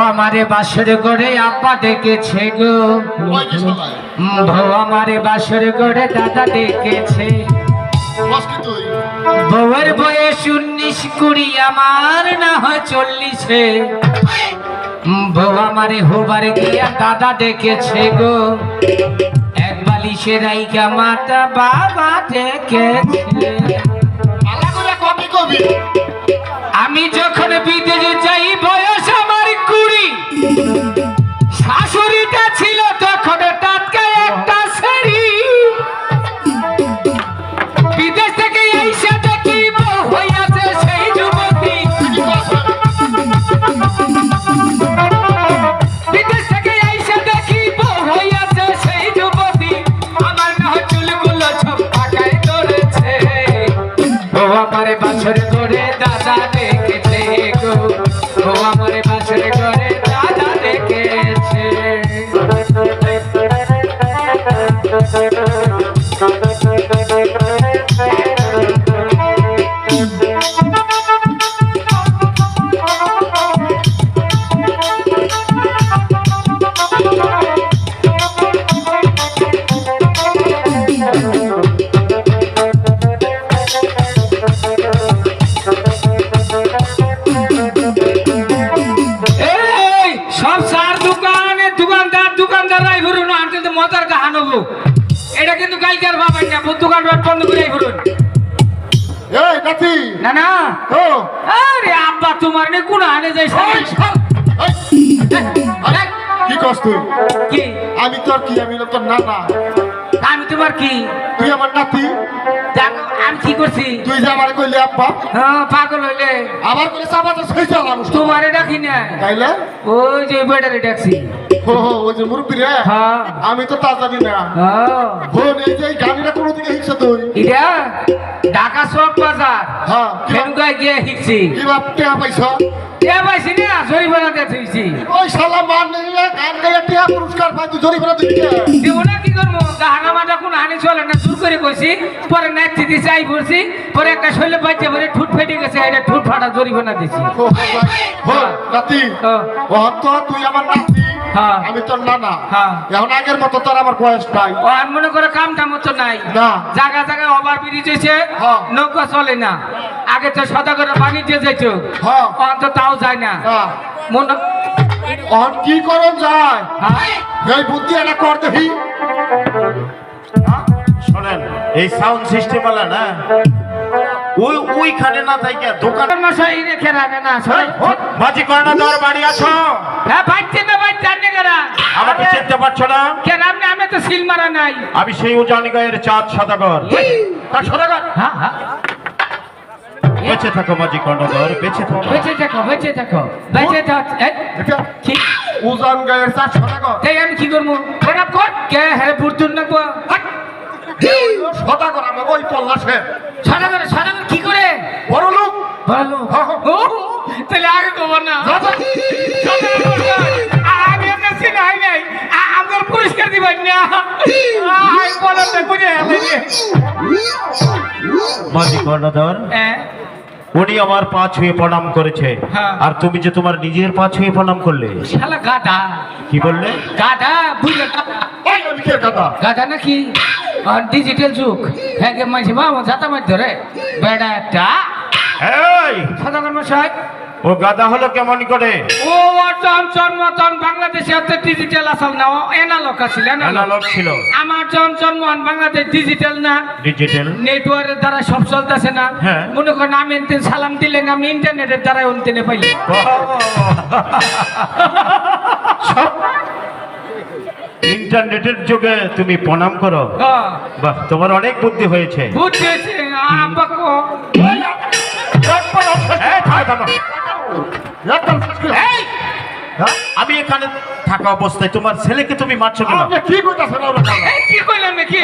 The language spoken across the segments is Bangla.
আমারে বাসর করে আব্বা ডেকেছে গো, বউ আমারে বাসর করে দাদা ডেকেছে। বউয়ের বয়স 19-20, আমার না হয় 40-এ। বউ আমারে হোবার গিয়া দাদা ডেকেছে গো, এক বালিশে রাইকা মাতা বাবা ডেকেছে। আমি যখন বিদেশে যাই বয়স আমার 20, শাশুড়িটা ছিল তখন টাটকা একটা শাড়ি। বিদেশ থেকে এসে দেখি বউ হইয়াছে সেই যুবতী। বিদেশ থেকে এসে দেখি বউ হইয়াছে সেই যুবতী। আমার না চুলগুলো সব পাকায় ধরেছে। বউ আমারে বাছর করে দাদা ডেকেছে গো, বউ আমারে বাছর করে দাদা ডেকেছে। এটা কিন্তু কালকের ভাবেন না, দোকান বন্ধ করে ঘুরুন। না না, আরে আব্বা তোমার নে কোন আনে যাই কি কষ্ট কি? আমি তোর কি? আমি তোর নানা। আমি তোমার কি? তুই আমার নাতি। দেখো আমি কি করছি? তুই যে আমার কইলে আব্বা, হ্যাঁ পাগল হইলে আবার করে চাপা তো সই চালাম তোমারে ডাকি না, তাইলে ওই যে বেটারে ডাকছি। ও ওই যে মুরব্বী রে, হ্যাঁ আমি তো তা জানি না। হ্যাঁ বোন এই যে গাড়িটা কোন দিকে হিংসা তুই? এটা ঢাকা চক বাজার, হ্যাঁ খেনুকায় গিয়ে শিখছি। কি বাপ টিয়া পাইছ? টিয়া পাইছি না, জরিমানা দিয়ে থইছি। ওই শালা মান নিলে গান গাইয়া টিয়া পুরস্কার পাই, তুই জরিমানা দিবি না? দিব না, কি করবো? গাহানা মাটা কোন হানি চলে না, জোর করে কইছি। পরে নাচতে দিছি, আই পড়ছি। পরে একটা শৈলে বাচ্চা পরে ঠুট ফেটে গেছে, এটা ঠুট ফাটা জরিমানা দিছি। নাতি ও তো তুই আমার নাতি, হ্যাঁ আমি তোর নানা। হ্যাঁ এখন আগের মতো তোর আমার বয়স নাই। ও আর মনে করে কামটা মতো নাই না, জায়গা জায়গায় ওভার ব্রিজ হয়েছে, হ্যাঁ। নৌকা চলে না। আগে তো সদা করে পানি দিয়ে যাইত, হ্যাঁ অন্ত তাও যায় না। না মনে অন কি করন যায়? হ্যাঁ এই বুদ্ধি এটা কর দেখি। শোনেন, এই সাউন্ড সিস্টেম वाला না, ওইখানে না থাইকা দোকান মশাই রেখে রাখে না। মাঝি কর্ণধর বাড়ি আছো? হ্যাঁ বাইতে না বাইতে জানে কেরা আমাকে চিনতে পারছো না? কেন আপনি? আমি তো সিল মারা নাই। আমি সেই উজানিগাঁয়ের চাঁদ সদাগর। তার সদাগর? হ্যাঁ হ্যাঁ, বেঁচে থাকো মাঝি কর্ণধর, বেঁচে থাকো। বেঁচে থাকো বেঁচে থাকো বেঁচে থাক। এটা কি উজান গায়ের চার সদাগর? তাই আমি কি করবো? খারাপ কর কে হ্যাঁ বুর্তুন না গো। সদাগর আমার ওই পল্লাসে সাদাগর কি করে? বড় লোক। ভালো ও তাহলে আগে কব না। আমি আপনার চিনা হয় নাই, আপনার পুরস্কার দিবেন না। আই বলো না করে মাঝি কর্ণধর, উনি আমার পা ছুঁয়ে প্রণাম করেছে, হ্যাঁ। আর তুমি যে তোমার নিজের পা ছুঁয়ে প্রণাম করলে। শালা গাধা। কি বললে? গাধা বুঝলে? ওই আমি কে কথা? গাধা নাকি? ডিজিটাল যুগ, হ্যাঁ মাঝে বাবা যাতা মাছ ধরে বেড়া একটা এই সাদাগর মশাই। ও গাদা হলো কেমন করে? ও জন্ম বাংলাদেশে এত ডিজিটাল আসল না, এনালগ আছিল। অ্যানালগ ছিল। আমার জন্ম বাংলাদেশ ডিজিটাল না, ডিজিটাল নেটওয়ার্কের দ্বারা সব চলতেছে না। হ্যাঁ। মনে করেন আমি সালাম দিলেন, আমি ইন্টারনেটের দ্বারা অন্তিনে পাইলে। ইন্টারনেটের যুগে তুমি প্রণাম করো? বাহ, তোমার অনেক বুদ্ধি হয়েছে। বুঝতেছি আব্বাকো। এই, আমি এখানে থাকা অবস্থায় তোমার ছেলেকে তুমি মারছো কেন? কি কইতাছেন? এই কি কইলেন নাকি?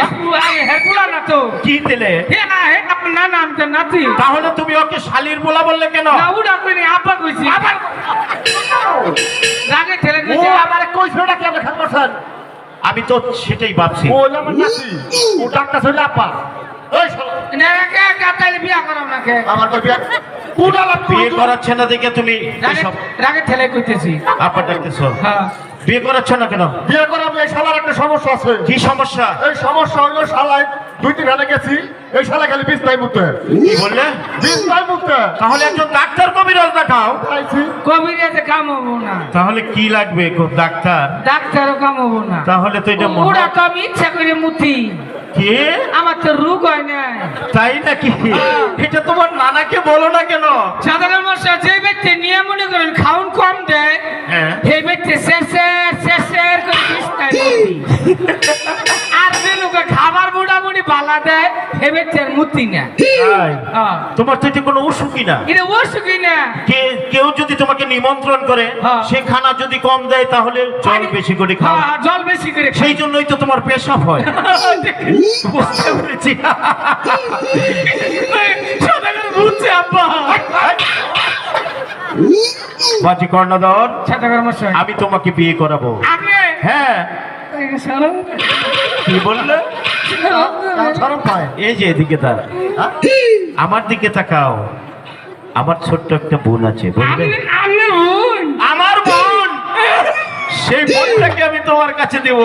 আমি হেকুলা না তো। কি দিলে? হে না হে না না, আমি তো নাতি। তাহলে তুমি ওকে শালির বলা বললে কেন? না উড়া কইনি, আব্বা কইছি। আবার রাগে ঠেলে ও দিয়েছে। আবার কইছটা কেন খান করছেন? আমি তো সেটাই ভাবছি। ও আমার নাতি, ও ডাক্তার ছিল আপা। এই শালা, না কে কাতাইলে বিয়া করাম না কে আমার তো বিয়ে কোন আলাপ বিয়ে করাচ্ছে না দেখে তুমি এসব রাগে ঠেলে কইতেছি আপা ডাকতেছো হ্যাঁ বিয়ে করাচ্ছ না কেন? বিয়ে করাবো, এই শালার একটা সমস্যা আছে। কি সমস্যা? এই সমস্যা হইলো শালায় 2-3 হানে গেছি, এই শালা খালি বিছনায় মুতে, কি বললে? বিছনায় মুতে তাহলে একজন ডাক্তার কবিরাজ দেখাও। খাইছি। কবিরাজে কাম হবো না তাহলে কি লাগবে ডাক্তার? ডাক্তারও কাম হবো না তাহলে তো এটা ওরা তো আমি ইচ্ছা করে মুতি কে? আমার তো রোগ হয় না তাই নাকি? এটা তোমার নানাকে বলো না কেন? সাধারণ মশা যে ব্যক্তি নিয়ে মনে করেন খাউন কম দেয় হ্যাঁ। সেই ব্যক্তি শেষের করে বিছনায় মুতি। আর যে লোকে খাবার মোটামুটি বালা দেয় সে ব্যক্তি আর মুতি না তাই? তোমার তো এটা কোনো অসুখই না। এটা অসুখই না কেউ যদি তোমাকে নিমন্ত্রণ করে হ্যাঁ। সে খানা যদি কম দেয় তাহলে জল বেশি করে খাও। হ্যাঁ, জল বেশি করে খাই। সেই জন্যই তো তোমার পেশাব হয়। বুঝতে পেরেছি। সদাগর বুঝছে আব্বা বাজি কর্ণধর, সদাগর মশাই আমি তোমাকে বিয়ে করাবো। আপনি হ্যাঁ। কি বললে? শরম পায়। এই যে এদিকে তার আমার দিকে তাকাও। আমার ছোট্ট একটা বোন আছে, বুঝলে? আমার বোন, সেই বোনটাকে আমি তোমার কাছে দেব।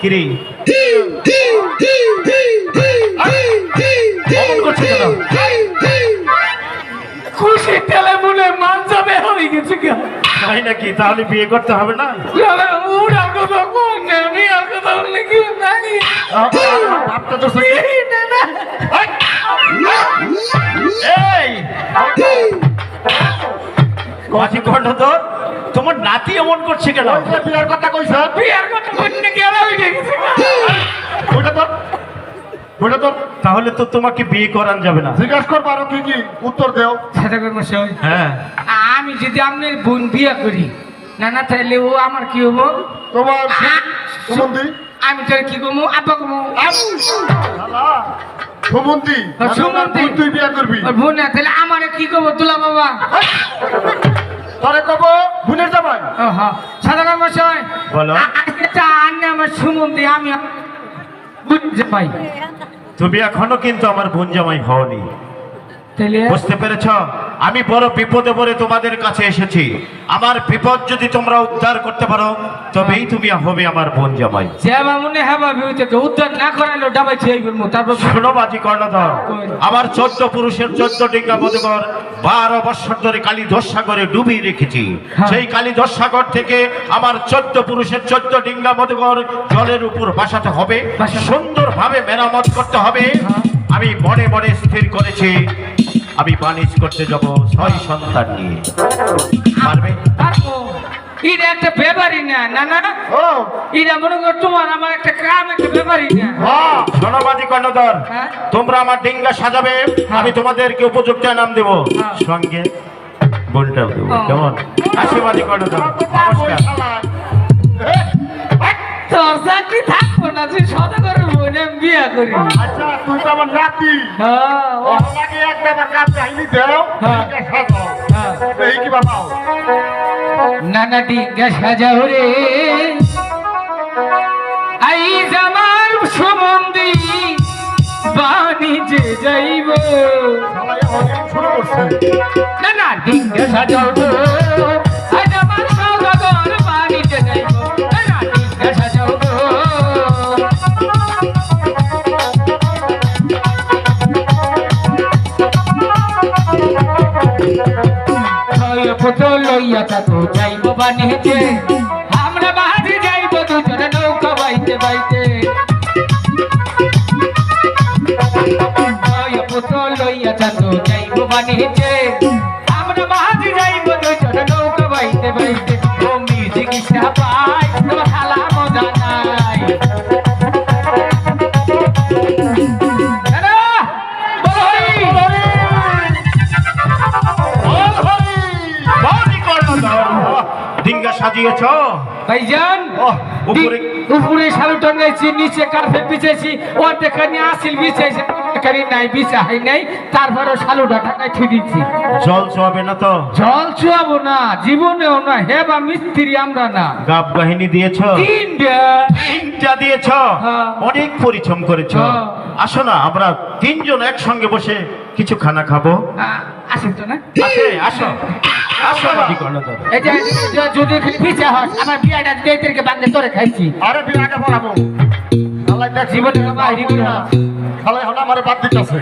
কিরে অমন করছে কেন? খুশি তেলে মনে মান যাবে হয়ে গেছে কেন তাই নাকি? তাহলে বিয়ে করতে হবে না? ওরা কথা কোন আমি আর কথা বললে কি নাই আপনি তো সে- এই বাজি কর্ণধর, তোমার নাতি এমন করছে কেন? ওই যে বিয়ের কথা কইছে, বিয়ার কথা বললে কি আর হয়ে গেছে ওইটা তো ওইটা তো তাহলে তো তোমাকে বিয়ে করান যাবে না। জিজ্ঞাসা করবো আরো কি কি উত্তর দেও। সদাগর মশাই হ্যাঁ। আমি যদি আপনার বোন বিয়া করি না না তাহলে ও আমার কি হবো তোমার সুমন্তি, আমি তোর কি কমু আব্বা কমু সুমন্তি, সুমন্তি। তুই বিয়ে করবি, বোন না তাহলে আমার কি করবো তুলা বাবা তোরে কব বোনের জামাই। সদাগর মশাই বলো। আজকে আন্নে আমার সুমন্তি আমি বুঝতে পাই তুমি এখনো কিন্তু আমার বোন জামাই হওনি। তাহলে বুঝতে পেরেছ? আমি বড় বিপদে পড়ে তোমাদের কাছে এসেছি। আমার বিপদ যদি তোমরা উদ্ধার করতে পারো তবেই তুমি হবে আমার বোন জামাই। যে মনে হবা বিউতে উদ্ধার না করাইলো ডাবাই খেয়ে ফেলবো তারপর শোনো বাজি কর্ণধর, আমার 14 পুরুষের 14 ডিঙ্গা মধুকর 12 বছর ধরে কালীধর সাগরে ডুবিয়ে রেখেছি। হ্যাঁ। সেই কালীধর সাগর থেকে আমার 14 পুরুষের 14 ডিঙ্গা মধুকর জলের উপর বাসাতে হবে, সুন্দরভাবে মেরামত করতে হবে। আমি মনে মনে স্থির করেছি আমি বাণিজ্য করতে যাব 6 সন্তান নিয়ে। পারবে? পারবো এটা একটা ব্যাপারই না না না ও এটা মনে কর তোমার আমার একটা গ্রাম একটা ব্যাপারই না হ্যাঁ, শোনো বাজি কর্ণধর, হ্যাঁ। তোমরা আমার ডিঙ্গা সাজাবে, আমি তোমাদেরকে উপযুক্ত নাম দেব, হ্যাঁ। সঙ্গে বোনটাও দেবো। ও। কেমন? আসি বাজি কর্ণধর, নমস্কার। তোর চাকরি থাকবো না তুই সদাগর বোন আমি বিয়া করি আচ্ছা তুই তো আমার নাতি, হ্যাঁ ও লাগে একটা আমার কাজ চাইনি দেও, হ্যাঁ। এটা সাজাও। হ্যাঁ। এই কি বাবাও নানা ডিঙ্গা সাজাও রে আই জামার সুমন্দি বাণিজ্যে যাইব সবাই অনেক শুরু করছে। নানা ডিঙ্গা সাজাও গো আই জামার সদাগর বাণিজ্যে যাইব নানা ডিঙ্গা সাজাও গো পুত্র লইয়া তো যাইব বাণিজ্যে আমরা বাহারে যাইব দুজনে নৌকা বাইতে বাইতে পুত্র লইয়া তো যাইব বাণিজ্যে আমরা বাহারে যাইব দুজনে নৌকা বাইতে বাইতে ও মিউজিক পাই তোমার খালা মজা নাই বাজি কর্ণধর, ডিঙ্গা সাজিয়েছ? ভাইজান উপরে উপরে শালু টাঙ্গাইছি নিচে কার্পেট বিছাইছি অর্ধেক আসিল বিছাইছে তরকারি নাই বিছা হয় নাই তারপরে শালুটা টাকায় থুই দিচ্ছি জল চোয়াবে না তো? জল চুয়াবো না জীবনেও না হে বা মিস্ত্রি আমরা না গাব গাহিনী দিয়েছ? তিনটা দিয়েছ, হ্যাঁ। অনেক পরিশ্রম করেছ। হ্যাঁ। আসো না আমরা তিনজন একসঙ্গে বসে কিছু খানা খাবো। আসেন তো না আছে, আসো আসো নাকি কর্ণধর। এই যে যদি পিছা হয় আমার বিয়াটা দুই তারিখে বান্ধে তোরে খাইছি আরে বিয়াটা পড়াবো আল্লাহ দেখ জীবনে বাইরে খালাই হলো আমার বাদ দিতেছে